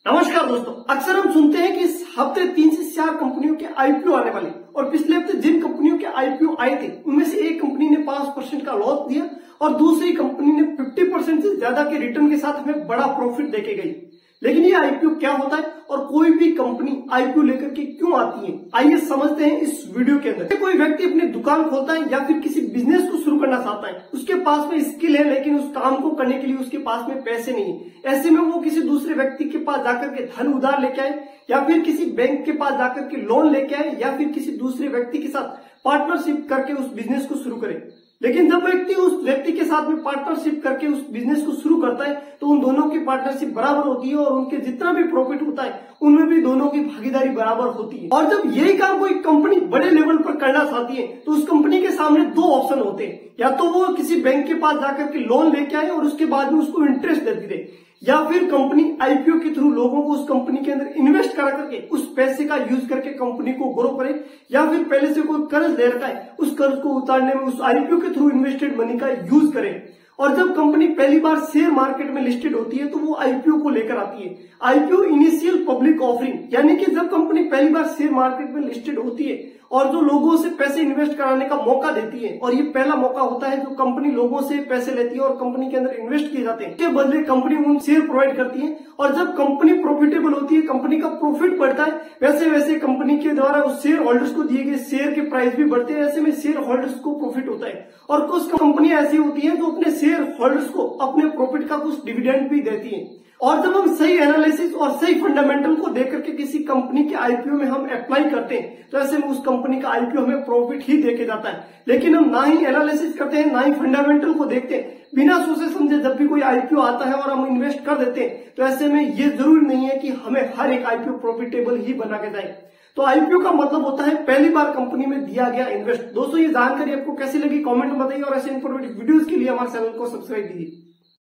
नमस्कार दोस्तों, अक्सर हम सुनते हैं कि इस हफ्ते 3 से 4 कंपनियों के आईपीओ आने वाले और पिछले हफ्ते जिन कंपनियों के आईपीओ आए थे उनमें से एक कंपनी ने 5% का लॉस दिया और दूसरी कंपनी ने 50% से ज्यादा के रिटर्न के साथ हमें बड़ा प्रॉफिट देके गई। लेकिन ये आईपीओ क्या होता है और कोई भी कंपनी आईपीओ लेकर के क्यों आती है, आइए समझते हैं इस वीडियो के अंदर। कोई व्यक्ति अपनी दुकान खोलता है या फिर किसी बिजनेस को शुरू करना चाहता है, उसके पास में स्किल है लेकिन उस काम को करने के लिए उसके पास में पैसे नहीं है। ऐसे में वो किसी दूसरे व्यक्ति के पास जाकर के धन उधार लेके आए या फिर किसी बैंक के पास जाकर के लोन लेके आए या फिर किसी दूसरे व्यक्ति के साथ पार्टनरशिप करके उस बिजनेस को शुरू करे। लेकिन जब व्यक्ति उस व्यक्ति के साथ में पार्टनरशिप करके उस बिजनेस को शुरू करता है तो उन दोनों की पार्टनरशिप बराबर होती है और उनके जितना भी प्रॉफिट होता है उनमें भी दोनों की भागीदारी बराबर होती है। और जब यही काम कोई कंपनी बड़े लेवल पर करना चाहती है तो उस कंपनी के सामने दो ऑप्शन होते हैं, या तो वो किसी बैंक के पास जाकर के लोन लेके आए और उसके बाद में उसको इंटरेस्ट देती दे, या फिर कंपनी आईपीओ के थ्रू लोगों को उस कंपनी के अंदर इन्वेस्ट करा करके उस पैसे का यूज करके कंपनी को ग्रो करे, या फिर पहले से कोई कर्ज दे रखा है उस कर्ज को उतारने में उस आईपीओ के थ्रू इन्वेस्टेड मनी का यूज करे। और जब कंपनी पहली बार शेयर मार्केट में लिस्टेड होती है तो वो आईपीओ को लेकर आती है। आईपीओ इनिशियल पब्लिक ऑफरिंग, यानी कि जब कंपनी पहली बार शेयर मार्केट में लिस्टेड होती है और जो लोगों से पैसे इन्वेस्ट कराने का मौका देती है, और ये पहला मौका होता है जो कंपनी लोगों से पैसे लेती है और कंपनी के अंदर इन्वेस्ट किए जाते हैं, इसके बदले कंपनी उन शेयर प्रोवाइड करती है। और जब कंपनी प्रॉफिटेबल होती है, कंपनी का प्रॉफिट बढ़ता है, वैसे वैसे कंपनी के द्वारा उस शेयर होल्डर्स को दिए गए शेयर के प्राइस भी बढ़ते हैं। ऐसे में शेयर होल्डर्स को प्रॉफिट होता है और कुछ कंपनियां ऐसी होती है जो अपने शेयर होल्डर्स को अपने प्रॉफिट का कुछ डिविडेंड भी देती है। और जब हम सही एनालिसिस और सही फंडामेंटल को देख करके किसी कंपनी के आईपीओ में हम अप्लाई करते हैं तो ऐसे में उस कंपनी का आईपीओ हमें प्रॉफिट ही देके जाता है। लेकिन हम ना ही एनालिसिस करते हैं ना ही फंडामेंटल को देखते हैं, बिना सोचे समझे जब भी कोई आईपीओ आता है और हम इन्वेस्ट कर देते हैं तो ऐसे में ये जरूरी नहीं है कि हमें हर एक आईपीओ प्रॉफिटेबल ही बना के जाए। तो आईपीओ का मतलब होता है पहली बार कंपनी में दिया गया इन्वेस्ट। दोस्तों, ये जानकारी आपको कैसी लगी कमेंट में बताइए और ऐसे इंफॉर्मेटिव वीडियोस के लिए हमारे चैनल को सब्सक्राइब कीजिए।